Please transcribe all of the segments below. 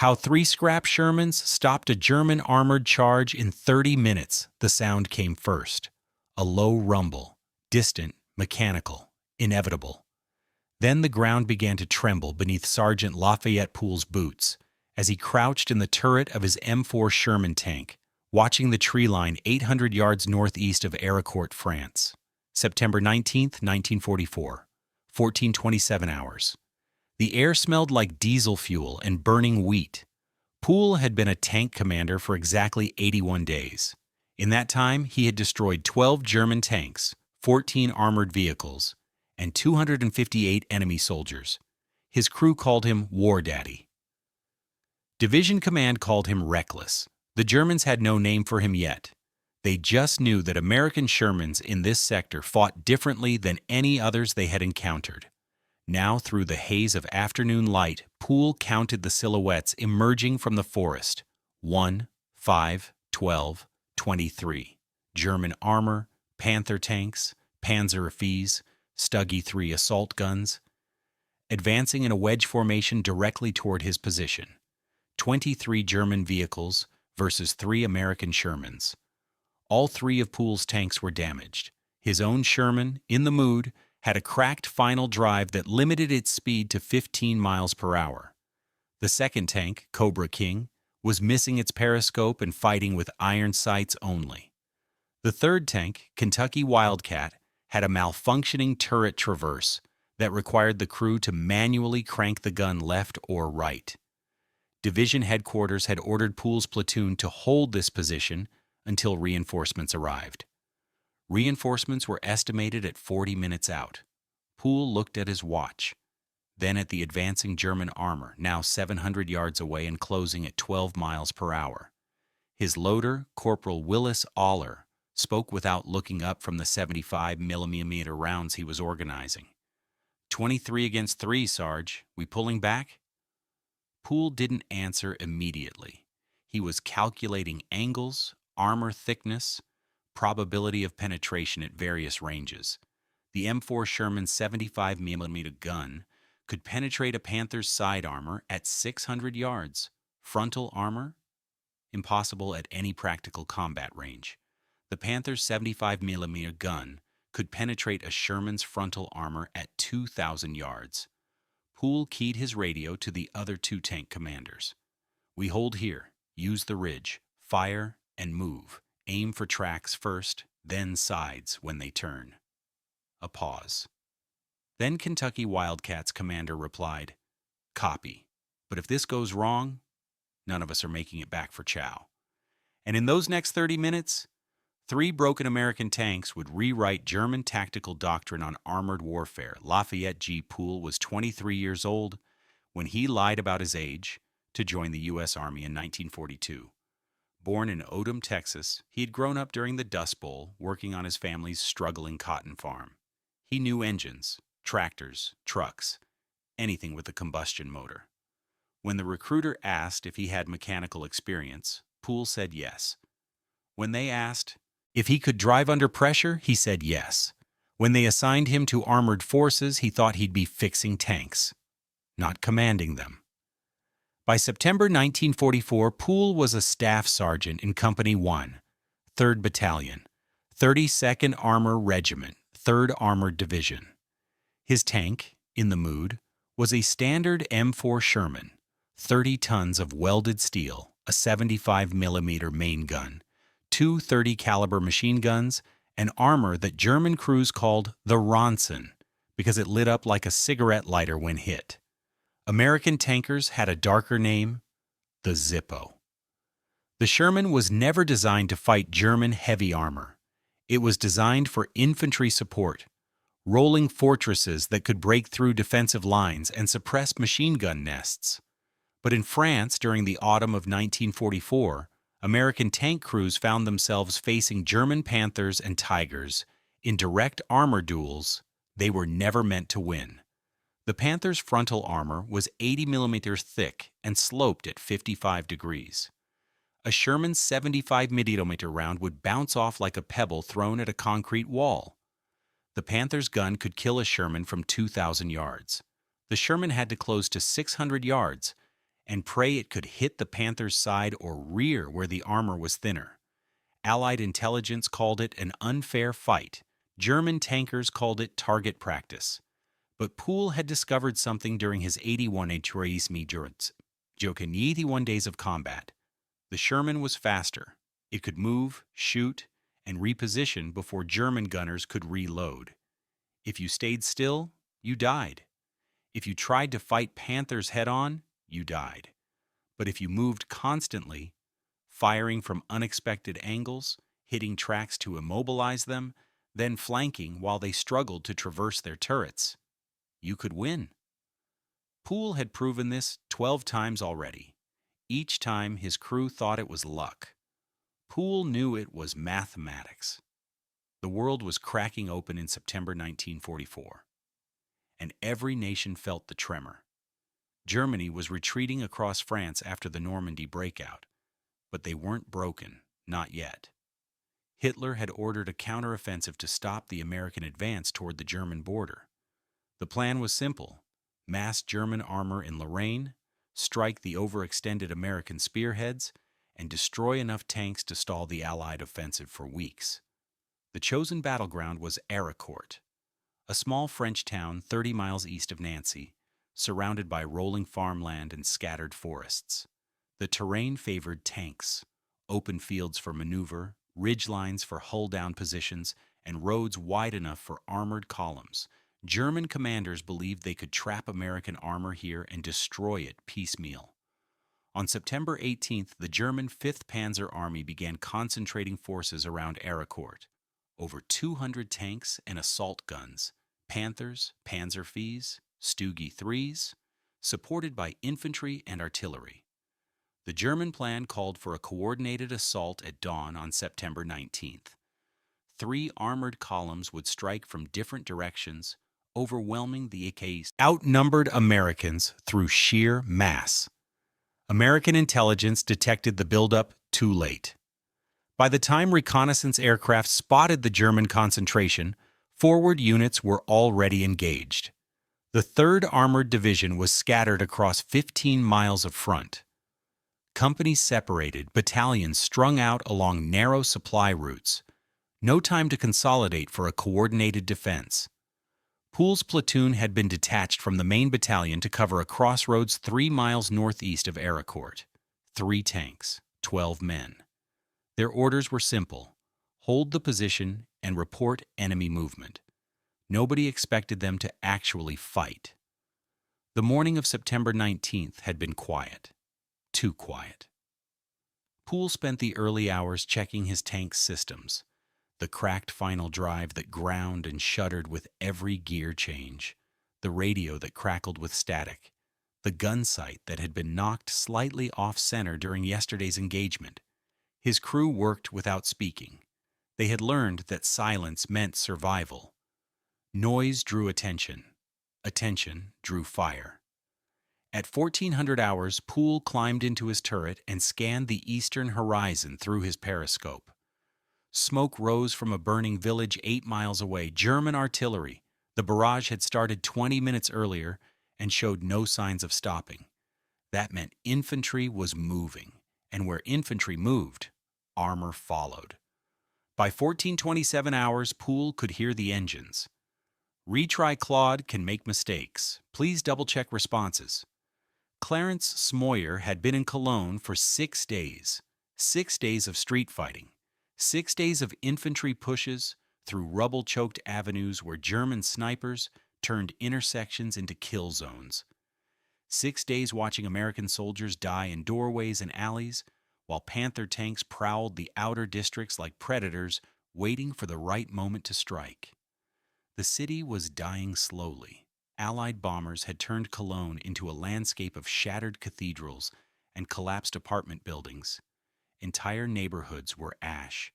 How three scrap Shermans stopped a German armored charge in 30 minutes. The sound came first. A low rumble, distant, mechanical, inevitable. Then the ground began to tremble beneath Sergeant Lafayette Poole's boots as he crouched in the turret of his M4 Sherman tank, watching the tree line 800 yards northeast of Ericourt, France. September 19th, 1944, 14:27 hours. The air smelled like diesel fuel and burning wheat. Poole had been a tank commander for exactly 81 days. In that time, he had destroyed 12 German tanks, 14 armored vehicles, and 258 enemy soldiers. His crew called him War Daddy. Division Command called him reckless. The Germans had no name for him yet. They just knew that American Shermans in this sector fought differently than any others they had encountered. Now, through the haze of afternoon light, Poole counted the silhouettes emerging from the forest. 1, 5, 12, 23. German armor, Panther tanks, Panzer IVs, Stuggy 3 assault guns, advancing in a wedge formation directly toward his position. 23 German vehicles versus 3 American Shermans. All 3 of Poole's tanks were damaged. His own Sherman, in the mood, had a cracked final drive that limited its speed to 15 miles per hour. The second tank, Cobra King, was missing its periscope and fighting with iron sights only. The third tank, Kentucky Wildcat, had a malfunctioning turret traverse that required the crew to manually crank the gun left or right. Division headquarters had ordered Poole's platoon to hold this position until reinforcements arrived. Reinforcements were estimated at 40 minutes out. Poole looked at his watch, then at the advancing German armor, now 700 yards away and closing at 12 miles per hour. His loader, Corporal Willis Aller, spoke without looking up from the 75mm rounds he was organizing. 23 against 3, Sarge. We pulling back? Poole didn't answer immediately. He was calculating angles, armor thickness, probability of penetration at various ranges. The M4 Sherman 75mm gun could penetrate a Panther's side armor at 600 yards. Frontal armor? Impossible at any practical combat range. The Panther's 75mm gun could penetrate a Sherman's frontal armor at 2,000 yards. Poole keyed his radio to the other 2 tank commanders. We hold here, use the ridge, fire, and move. Aim for tracks first, then sides when they turn. A pause. Then Kentucky Wildcat's commander replied, Copy. But if this goes wrong, none of us are making it back for chow. And in those next 30 minutes, 3 broken American tanks would rewrite German tactical doctrine on armored warfare. Lafayette G. Poole was 23 years old when he lied about his age to join the U.S. Army in 1942. Born in Odom, Texas, he had grown up during the Dust Bowl working on his family's struggling cotton farm. He knew engines, tractors, trucks, anything with a combustion motor. When the recruiter asked if he had mechanical experience, Poole said yes. When they asked if he could drive under pressure, he said yes. When they assigned him to armored forces, he thought he'd be fixing tanks, not commanding them. By September 1944, Poole was a staff sergeant in Company 1, 3rd Battalion, 32nd Armor Regiment, 3rd Armored Division. His tank, in the mood, was a standard M4 Sherman, 30 tons of welded steel, a 75mm main gun, 2 30-caliber machine guns, and armor that German crews called the Ronson because it lit up like a cigarette lighter when hit. American tankers had a darker name, the Zippo. The Sherman was never designed to fight German heavy armor. It was designed for infantry support, rolling fortresses that could break through defensive lines and suppress machine gun nests. But in France during the autumn of 1944, American tank crews found themselves facing German Panthers and Tigers in direct armor duels they were never meant to win. The Panther's frontal armor was 80mm thick and sloped at 55 degrees. A Sherman's 75mm round would bounce off like a pebble thrown at a concrete wall. The Panther's gun could kill a Sherman from 2,000 yards. The Sherman had to close to 600 yards, and pray it could hit the Panther's side or rear where the armor was thinner. Allied intelligence called it an unfair fight. German tankers called it target practice. But Poole had discovered something during his 81 days of combat. The Sherman was faster. It could move, shoot, and reposition before German gunners could reload. If you stayed still, you died. If you tried to fight Panthers head-on, you died. But if you moved constantly, firing from unexpected angles, hitting tracks to immobilize them, then flanking while they struggled to traverse their turrets, you could win. Poole had proven this 12 times already. Each time his crew thought it was luck. Poole knew it was mathematics. The world was cracking open in September 1944, and every nation felt the tremor. Germany was retreating across France after the Normandy breakout, but they weren't broken, not yet. Hitler had ordered a counteroffensive to stop the American advance toward the German border. The plan was simple: mass German armor in Lorraine, strike the overextended American spearheads, and destroy enough tanks to stall the Allied offensive for weeks. The chosen battleground was Héricourt, a small French town 30 miles east of Nancy, surrounded by rolling farmland and scattered forests. The terrain favored tanks, open fields for maneuver, ridgelines for hull-down positions, and roads wide enough for armored columns. German commanders believed they could trap American armor here and destroy it piecemeal. On September 18th, the German 5th Panzer Army began concentrating forces around Héricourt. Over 200 tanks and assault guns, Panthers, Panzerviehs, Stuggy 3s, supported by infantry and artillery. The German plan called for a coordinated assault at dawn on September 19th. 3 armored columns would strike from different directions, overwhelming the AK's outnumbered Americans through sheer mass. American intelligence detected the buildup too late. By the time reconnaissance aircraft spotted the German concentration, forward units were already engaged. The 3rd Armored Division was scattered across 15 miles of front. Companies separated, battalions strung out along narrow supply routes. No time to consolidate for a coordinated defense. Poole's platoon had been detached from the main battalion to cover a crossroads 3 miles northeast of Héricourt. 3 tanks, 12 men. Their orders were simple: hold the position and report enemy movement. Nobody expected them to actually fight. The morning of September 19th had been quiet. Too quiet. Poole spent the early hours checking his tank's systems. The cracked final drive that ground and shuddered with every gear change. The radio that crackled with static. The gun sight that had been knocked slightly off-center during yesterday's engagement. His crew worked without speaking. They had learned that silence meant survival. Noise drew attention. Attention drew fire. At 1400 hours, Poole climbed into his turret and scanned the eastern horizon through his periscope. Smoke rose from a burning village 8 miles away. German artillery. The barrage had started 20 minutes earlier and showed no signs of stopping. That meant infantry was moving, and where infantry moved, armor followed. By 1427 hours, Poole could hear the engines. Retry Claude can make mistakes. Please double-check responses. Clarence Smoyer had been in Cologne for 6 days. 6 days of street fighting. 6 days of infantry pushes through rubble-choked avenues where German snipers turned intersections into kill zones. 6 days watching American soldiers die in doorways and alleys, while Panther tanks prowled the outer districts like predators, waiting for the right moment to strike. The city was dying slowly. Allied bombers had turned Cologne into a landscape of shattered cathedrals and collapsed apartment buildings. Entire neighborhoods were ash.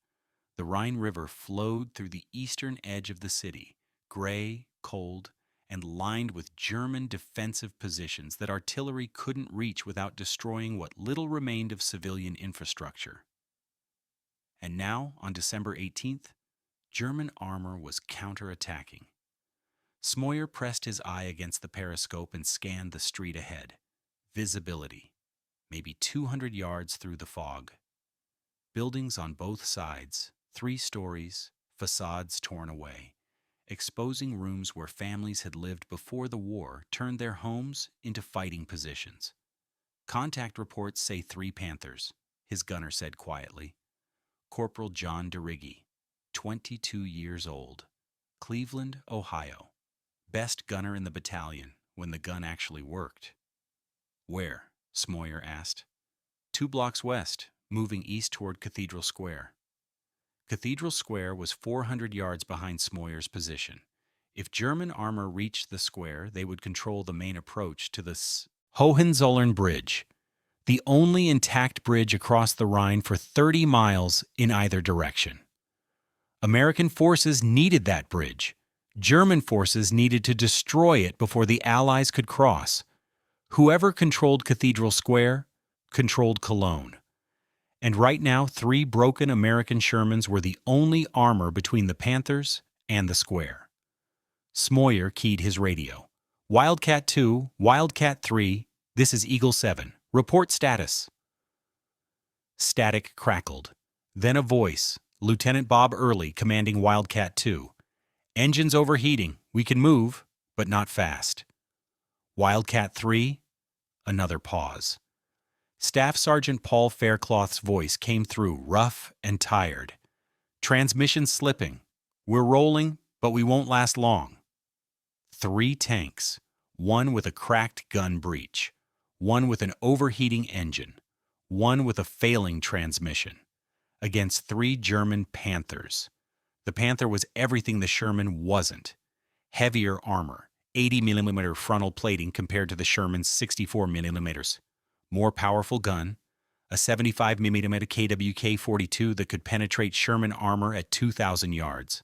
The Rhine River flowed through the eastern edge of the city, gray, cold, and lined with German defensive positions that artillery couldn't reach without destroying what little remained of civilian infrastructure. And now, on December 18th, German armor was counterattacking. Smoyer pressed his eye against the periscope and scanned the street ahead. Visibility. maybe 200 yards through the fog. Buildings on both sides, 3 stories, facades torn away, exposing rooms where families had lived before the war turned their homes into fighting positions. Contact reports say 3 Panthers, his gunner said quietly. Corporal John DeRiggi, 22 years old, Cleveland, Ohio. Best gunner in the battalion when the gun actually worked. Where? Smoyer asked. 2 blocks west, moving east toward Cathedral Square. Cathedral Square was 400 yards behind Smoyer's position. If German armor reached the square, they would control the main approach to the Hohenzollern Bridge, the only intact bridge across the Rhine for 30 miles in either direction. American forces needed that bridge. German forces needed to destroy it before the Allies could cross. Whoever controlled Cathedral Square controlled Cologne. And right now, 3 broken American Shermans were the only armor between the Panthers and the square. Smoyer keyed his radio. Wildcat 2, Wildcat 3, this is Eagle 7. Report status. Static crackled. Then a voice, Lieutenant Bob Early, commanding Wildcat 2. Engines overheating. We can move, but not fast. Wildcat 3, another pause. Staff Sergeant Paul Faircloth's voice came through, rough and tired. Transmission slipping. We're rolling, but we won't last long. 3 tanks, 1 with a cracked gun breech, 1 with an overheating engine, 1 with a failing transmission, against 3 German Panthers. The Panther was everything the Sherman wasn't. Heavier armor, 80mm frontal plating compared to the Sherman's 64mm. More powerful gun, a 75mm KWK-42 that could penetrate Sherman armor at 2,000 yards.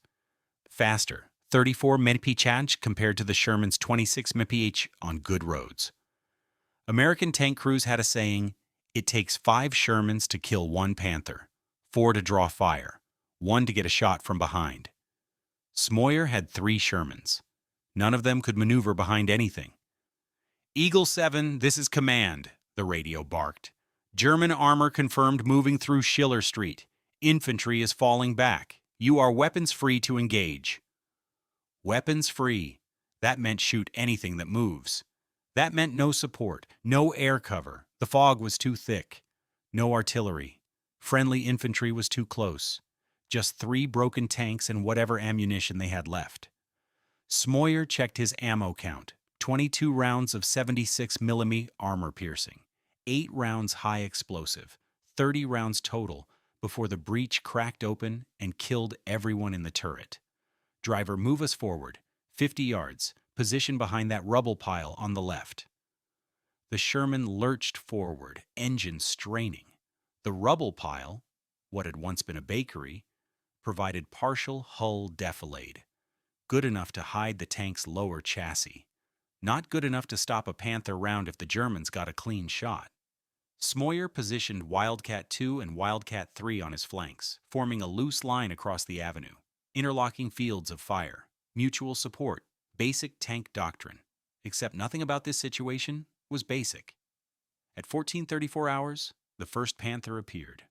Faster, 34 mph compared to the Sherman's 26 mph on good roads. American tank crews had a saying, it takes 5 Shermans to kill 1 Panther, 4 to draw fire, 1 to get a shot from behind. Smoyer had 3 Shermans. None of them could maneuver behind anything. Eagle 7, this is command, the radio barked. German armor confirmed moving through Schiller Street. Infantry is falling back. You are weapons free to engage. Weapons free. That meant shoot anything that moves. That meant no support, no air cover. The fog was too thick. No artillery. Friendly infantry was too close. Just 3 broken tanks and whatever ammunition they had left. Smoyer checked his ammo count. 22 rounds of 76mm armor piercing, 8 rounds high explosive, 30 rounds total before the breech cracked open and killed everyone in the turret. Driver, move us forward, 50 yards, position behind that rubble pile on the left. The Sherman lurched forward, engine straining. The rubble pile, what had once been a bakery, provided partial hull defilade, good enough to hide the tank's lower chassis. Not good enough to stop a Panther round if the Germans got a clean shot. Smoyer positioned Wildcat 2 and Wildcat 3 on his flanks, forming a loose line across the avenue. Interlocking fields of fire, mutual support, basic tank doctrine. Except nothing about this situation was basic. At 14:34 hours, the first Panther appeared.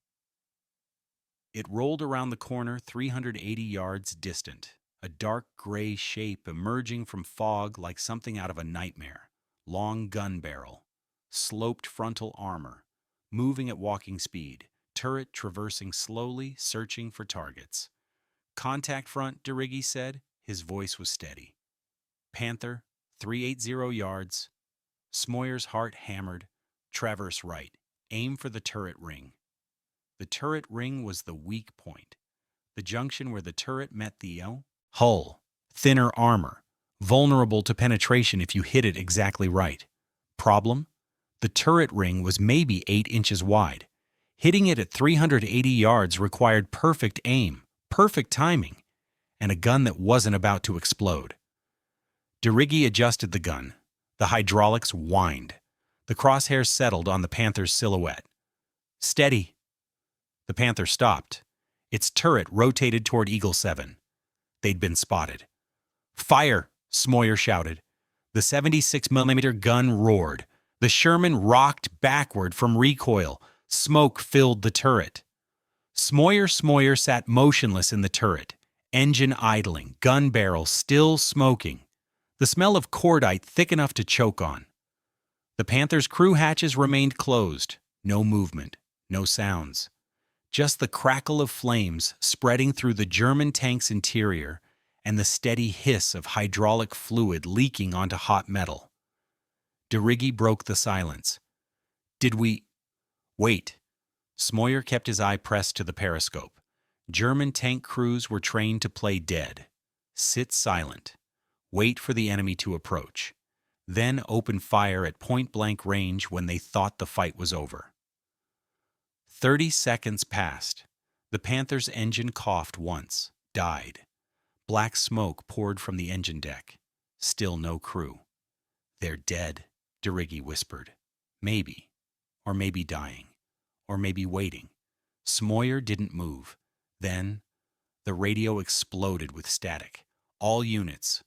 It rolled around the corner 380 yards distant. A dark gray shape emerging from fog like something out of a nightmare. Long gun barrel, sloped frontal armor, moving at walking speed, turret traversing slowly, searching for targets. Contact front, DeRiggi said. His voice was steady. Panther, 380 yards. Smoyer's heart hammered. Traverse right. Aim for the turret ring. The turret ring was the weak point. The junction where the turret met the hull, thinner armor, vulnerable to penetration if you hit it exactly right. Problem? The turret ring was maybe 8 inches wide. Hitting it at 380 yards required perfect aim, perfect timing, and a gun that wasn't about to explode. DeRiggi adjusted the gun. The hydraulics whined. The crosshairs settled on the Panther's silhouette. Steady. The Panther stopped. Its turret rotated toward Eagle 7. They'd been spotted. Fire! Smoyer shouted. The 76mm gun roared. The Sherman rocked backward from recoil. Smoke filled the turret. Smoyer sat motionless in the turret, engine idling, gun barrel still smoking, the smell of cordite thick enough to choke on. The Panther's crew hatches remained closed. No movement, no sounds. Just the crackle of flames spreading through the German tank's interior and the steady hiss of hydraulic fluid leaking onto hot metal. DeRiggy broke the silence. Did we... Wait. Smoyer kept his eye pressed to the periscope. German tank crews were trained to play dead. Sit silent. Wait for the enemy to approach. Then open fire at point-blank range when they thought the fight was over. 30 seconds passed. The Panther's engine coughed once, died. Black smoke poured from the engine deck. Still no crew. They're dead, DeRiggy whispered. Maybe. Or maybe dying. Or maybe waiting. Smoyer didn't move. Then, the radio exploded with static. All units.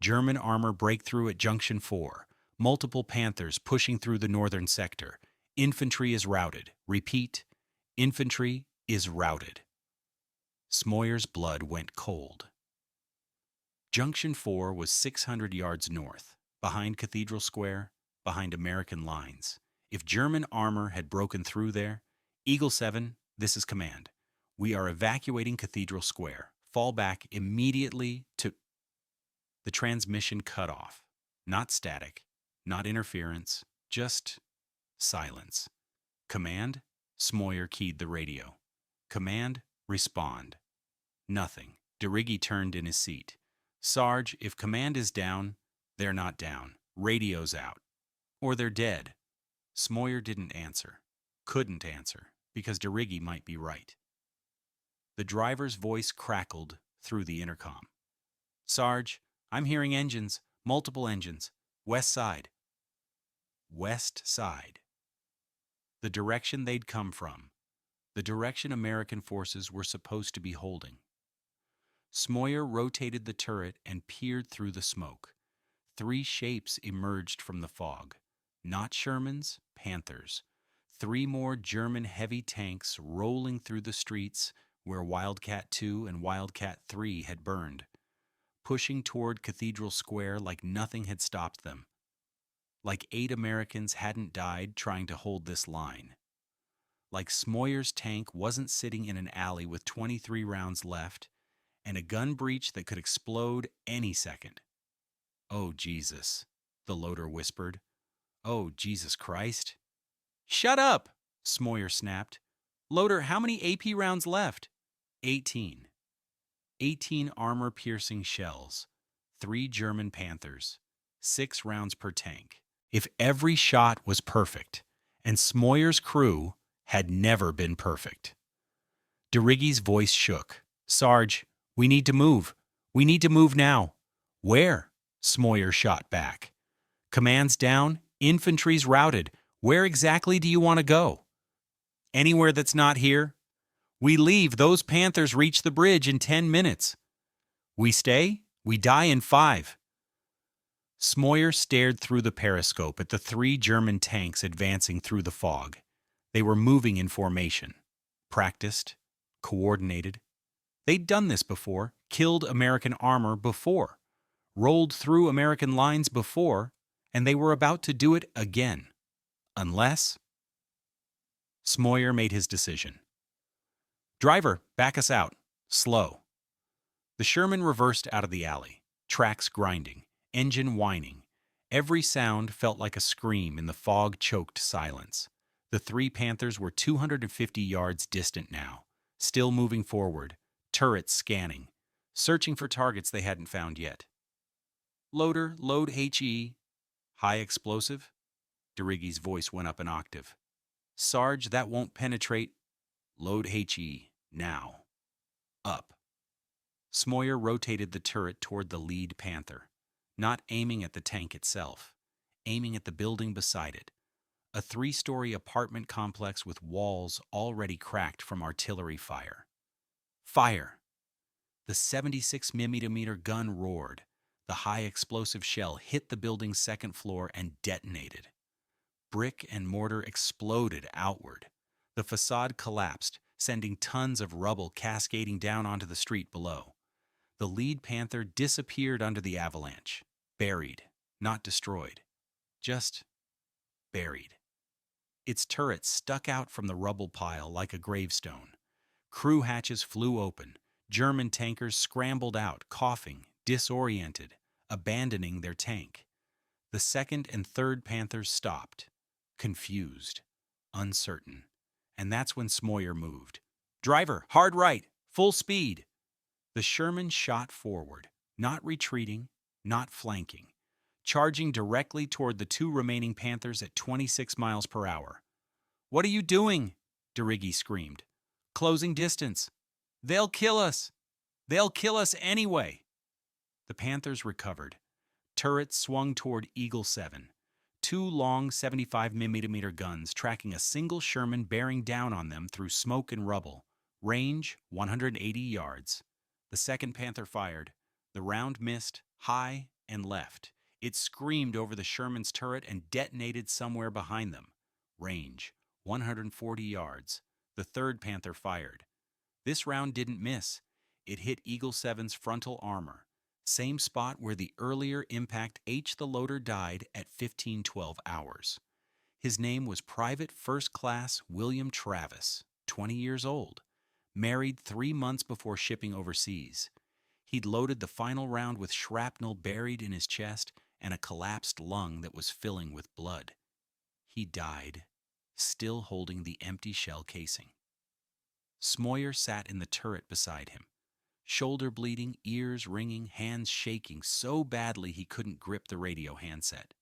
German armor breakthrough at Junction 4. Multiple Panthers pushing through the northern sector. Infantry is routed. Repeat, infantry is routed. Smoyer's blood went cold. Junction 4 was 600 yards north, behind Cathedral Square, behind American lines. If German armor had broken through there, Eagle 7, this is command. We are evacuating Cathedral Square. Fall back immediately to... The transmission cut off. Not static, not interference, just silence. Command? Smoyer keyed the radio. Command, respond. Nothing. DeRiggy turned in his seat. Sarge, if command is down, they're not down. Radio's out. Or they're dead. Smoyer didn't answer. Couldn't answer, because DeRiggy might be right. The driver's voice crackled through the intercom. Sarge, I'm hearing engines, multiple engines. West side. West side. The direction they'd come from. The direction American forces were supposed to be holding. Smoyer rotated the turret and peered through the smoke. 3 shapes emerged from the fog. Not Shermans, Panthers. 3 more German heavy tanks rolling through the streets where Wildcat 2 and Wildcat 3 had burned, pushing toward Cathedral Square like nothing had stopped them. Like 8 Americans hadn't died trying to hold this line. Like Smoyer's tank wasn't sitting in an alley with 23 rounds left and a gun breech that could explode any second. Oh, Jesus, the loader whispered. Oh, Jesus Christ. Shut up, Smoyer snapped. Loader, how many AP rounds left? 18. 18 armor-piercing shells. 3 German Panthers. 6 rounds per tank. If every shot was perfect, and Smoyer's crew had never been perfect. DeRiggy's voice shook. Sarge, we need to move. We need to move now. Where? Smoyer shot back. Command's down. Infantry's routed. Where exactly do you want to go? Anywhere that's not here. We leave. Those Panthers reach the bridge in 10 minutes. We stay. We die in 5. Smoyer stared through the periscope at the 3 German tanks advancing through the fog. They were moving in formation. Practiced. Coordinated. They'd done this before. Killed American armor before. Rolled through American lines before. And they were about to do it again. Unless... Smoyer made his decision. Driver, back us out. Slow. The Sherman reversed out of the alley. Tracks grinding. Engine whining. Every sound felt like a scream in the fog-choked silence. The 3 Panthers were 250 yards distant now. Still moving forward. Turrets scanning. Searching for targets they hadn't found yet. Loader, load HE. High explosive? DeRiggy's voice went up an octave. Sarge, that won't penetrate. Load HE, now. Up. Smoyer rotated the turret toward the lead Panther, not aiming at the tank itself, aiming at the building beside it. A 3-story apartment complex with walls already cracked from artillery fire. Fire! The 76mm gun roared. The high explosive shell hit the building's second floor and detonated. Brick and mortar exploded outward. The facade collapsed, sending tons of rubble cascading down onto the street below. The lead panther disappeared under the avalanche, buried, not destroyed, just buried. Its turret stuck out from the rubble pile like a gravestone. Crew hatches flew open. German tankers scrambled out, coughing, disoriented, abandoning their tank. The second and third Panthers stopped, confused, uncertain. And that's when Smoyer moved. "Driver, hard right, full speed." The Sherman shot forward, not retreating, not flanking, charging directly toward the two remaining Panthers at 26 miles per hour. "What are you doing?" DeRiggi screamed. "Closing distance. They'll kill us. They'll kill us anyway." The Panthers recovered. Turrets swung toward Eagle 7. Two long 75mm guns tracking a single Sherman bearing down on them through smoke and rubble. Range 180 yards. The second Panther fired. The round missed, high and left. It screamed over the Sherman's turret and detonated somewhere behind them. Range 140 yards. The third Panther fired. This round didn't miss. It hit Eagle 7's frontal armor. Same spot where the earlier impact H. the loader died at 1512 hours. His name was Private First Class William Travis, 20 years old, married 3 months before shipping overseas. He'd loaded the final round with shrapnel buried in his chest and a collapsed lung that was filling with blood. He died, still holding the empty shell casing. Smoyer sat in the turret beside him, shoulder bleeding, ears ringing, hands shaking so badly he couldn't grip the radio handset.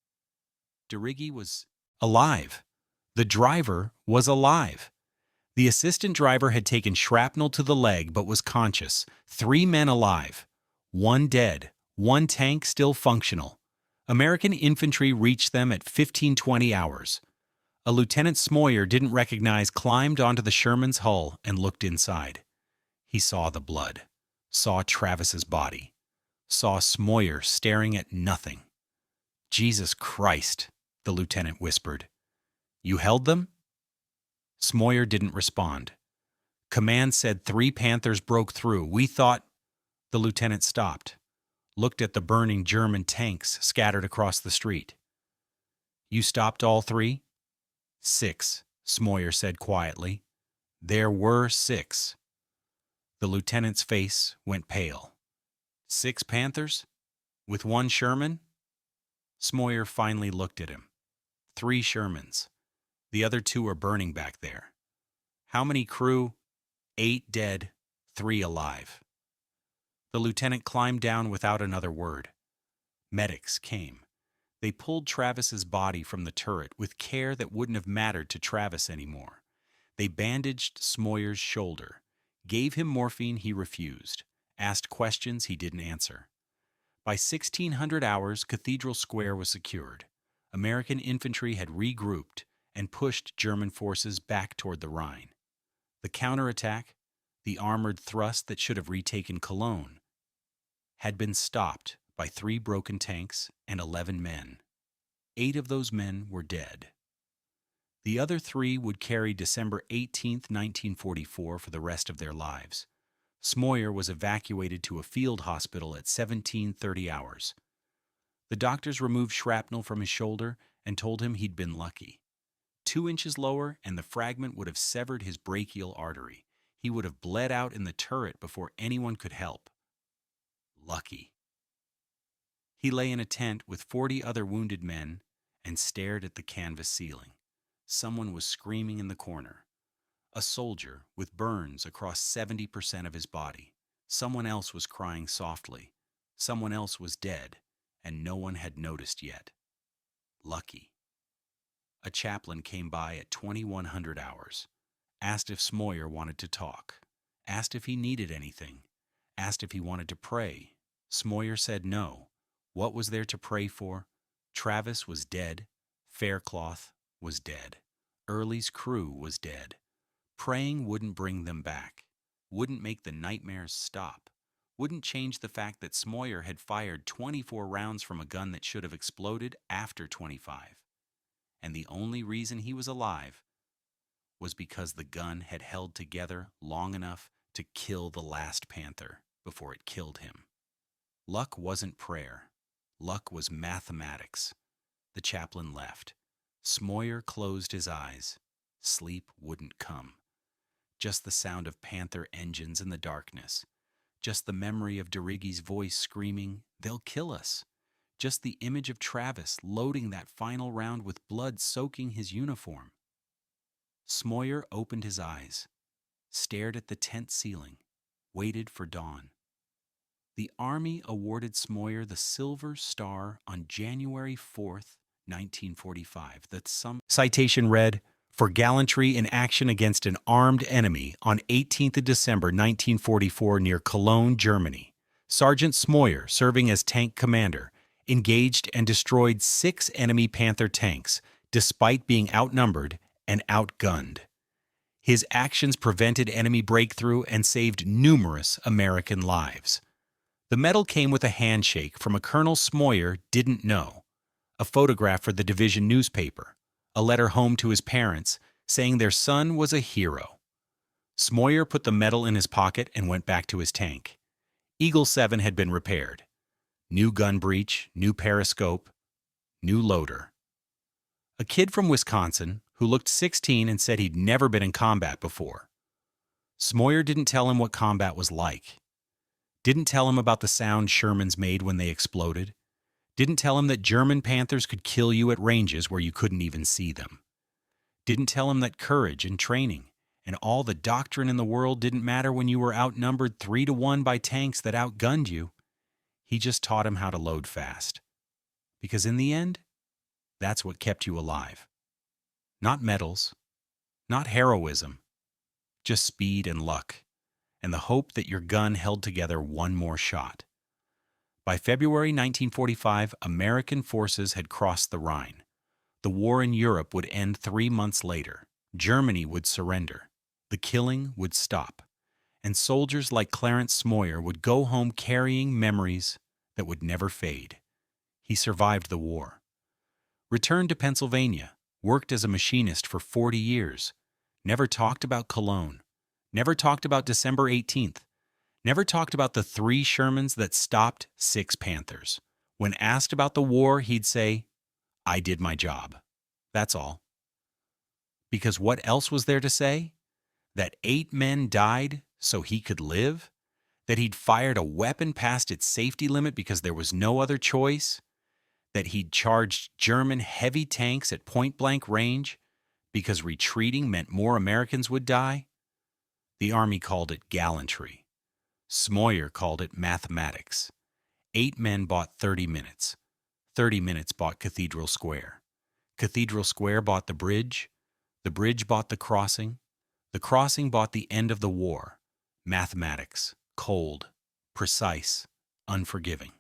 DeRiggi was alive. The driver was alive. The assistant driver had taken shrapnel to the leg but was conscious. 3 men alive. 1 dead. 1 tank still functional. American infantry reached them at 1520 hours. A Lieutenant Smoyer didn't recognize climbed onto the Sherman's hull and looked inside. He saw the blood, saw Travis's body, saw Smoyer staring at nothing. "Jesus Christ," the lieutenant whispered. "You held them?" Smoyer didn't respond. "Command said 3 Panthers broke through. We thought—" The lieutenant stopped, looked at the burning German tanks scattered across the street. "You stopped all 3? 6, Smoyer said quietly. "There were 6. The lieutenant's face went pale. "6 Panthers? With 1 Sherman?" Smoyer finally looked at him. 3 Shermans. The other 2 are burning back there. "How many crew?" 8 dead, 3 alive. The lieutenant climbed down without another word. Medics came. They pulled Travis's body from the turret with care that wouldn't have mattered to Travis anymore. They bandaged Smoyer's shoulder, gave him morphine he refused, asked questions he didn't answer. By 1600 hours, Cathedral Square was secured. American infantry had regrouped and pushed German forces back toward the Rhine. The counterattack, the armored thrust that should have retaken Cologne, had been stopped by 3 broken tanks and 11 men. 8 of those men were dead. The other 3 would carry December 18, 1944 for the rest of their lives. Smoyer was evacuated to a field hospital at 1730 hours. The doctors removed shrapnel from his shoulder and told him he'd been lucky. 2 inches lower and the fragment would have severed his brachial artery. He would have bled out in the turret before anyone could help. Lucky. He lay in a tent with 40 other wounded men and stared at the canvas ceiling. Someone was screaming in the corner. A soldier with burns across 70% of his body. Someone else was crying softly. Someone else was dead, and no one had noticed yet. Lucky. A chaplain came by at 2100 hours, asked if Smoyer wanted to talk, asked if he needed anything, asked if he wanted to pray. Smoyer said no. What was there to pray for? Travis was dead. Faircloth was dead. Early's crew was dead. Praying wouldn't bring them back, wouldn't make the nightmares stop, wouldn't change the fact that Smoyer had fired 24 rounds from a gun that should have exploded after 25. And the only reason he was alive was because the gun had held together long enough to kill the last panther before it killed him. Luck wasn't prayer. Luck was mathematics. The chaplain left. Smoyer closed his eyes. Sleep wouldn't come. Just the sound of panther engines in the darkness. Just the memory of Dirigi's voice screaming, "They'll kill us." Just the image of Travis loading that final round with blood soaking his uniform. Smoyer opened his eyes, stared at the tent ceiling, waited for dawn. The Army awarded Smoyer the Silver Star on January 4th, 1945. Some citation read, "For gallantry in action against an armed enemy on 18th of December 1944 near Cologne, Germany. Sergeant Smoyer, serving as tank commander, engaged and destroyed 6 enemy Panther tanks, despite being outnumbered and outgunned. His actions prevented enemy breakthrough and saved numerous American lives." The medal came with a handshake from a Colonel Smoyer didn't know, a photograph for the division newspaper, a letter home to his parents saying their son was a hero. Smoyer put the medal in his pocket and went back to his tank. Eagle 7 had been repaired. New gun breech, new periscope, new loader. A kid from Wisconsin who looked 16 and said he'd never been in combat before. Smoyer didn't tell him what combat was like. Didn't tell him about the sound Shermans made when they exploded. Didn't tell him that German Panthers could kill you at ranges where you couldn't even see them. Didn't tell him that courage and training and all the doctrine in the world didn't matter when you were outnumbered 3-1 by tanks that outgunned you. He just taught him how to load fast. Because in the end, that's what kept you alive. Not medals, not heroism, just speed and luck, and the hope that your gun held together one more shot. By February 1945, American forces had crossed the Rhine. The war in Europe would end 3 months later. Germany would surrender. The killing would stop. And soldiers like Clarence Smoyer would go home carrying memories that would never fade. He survived the war. Returned to Pennsylvania, worked as a machinist for 40 years. Never talked about Cologne. Never talked about December 18th. Never talked about the 3 Shermans that stopped 6 Panthers. When asked about the war, he'd say, "I did my job. That's all." Because what else was there to say? That 8 men died so he could live? That he'd fired a weapon past its safety limit because there was no other choice? That he'd charged German heavy tanks at point-blank range because retreating meant more Americans would die? The Army called it gallantry. Smoyer called it mathematics. 8 men bought 30 minutes. 30 minutes bought Cathedral Square. Cathedral Square bought the bridge bought the crossing bought the end of the war. Mathematics, cold, precise, unforgiving.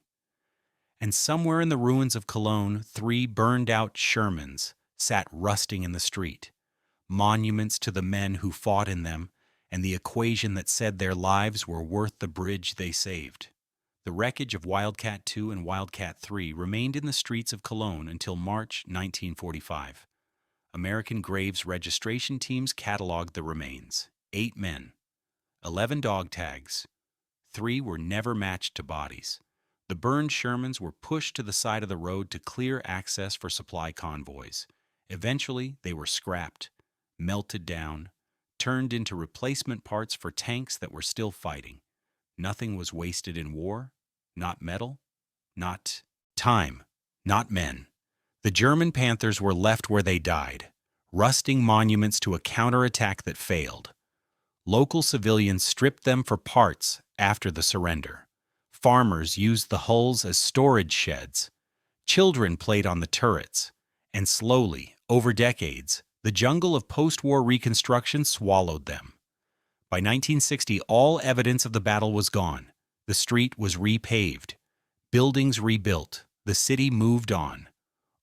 And somewhere in the ruins of Cologne, 3 burned-out Shermans sat rusting in the street, monuments to the men who fought in them and the equation that said their lives were worth the bridge they saved. The wreckage of Wildcat II and Wildcat III remained in the streets of Cologne until March 1945. American Graves registration teams cataloged the remains. 8 men, 11 dog tags. 3 were never matched to bodies. The burned Shermans were pushed to the side of the road to clear access for supply convoys. Eventually, they were scrapped, melted down, turned into replacement parts for tanks that were still fighting. Nothing was wasted in war, not metal, not time, not men. The German Panthers were left where they died, rusting monuments to a counterattack that failed. Local civilians stripped them for parts after the surrender. Farmers used the hulls as storage sheds. Children played on the turrets. And slowly, over decades, the jungle of post-war reconstruction swallowed them. By 1960, all evidence of the battle was gone. The street was repaved. Buildings rebuilt. The city moved on.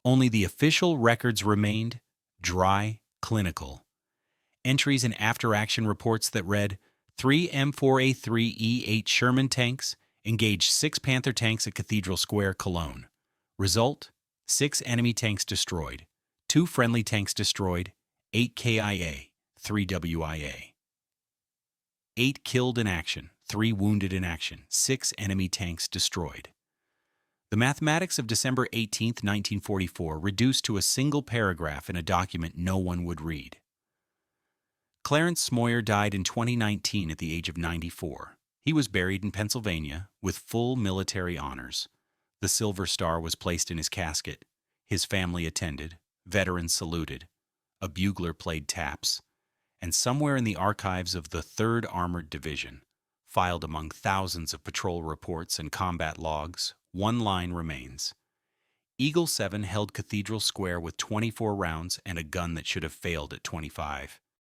Only the official records remained, dry, clinical. Entries in after-action reports that read, 3 M4A3E8 Sherman tanks Engaged 6 Panther tanks at Cathedral Square, Cologne. Result: 6 enemy tanks destroyed, 2 friendly tanks destroyed, 8 KIA, 3 WIA. 8 killed in action, 3 wounded in action, 6 enemy tanks destroyed. The mathematics of December 18, 1944, reduced to a single paragraph in a document no one would read. Clarence Smoyer died in 2019 at the age of 94. He was buried in Pennsylvania with full military honors. The Silver Star was placed in his casket. His family attended. Veterans saluted. A bugler played taps. And somewhere in the archives of the 3rd Armored Division, filed among thousands of patrol reports and combat logs, one line remains. Eagle 7 held Cathedral Square with 24 rounds and a gun that should have failed at 25.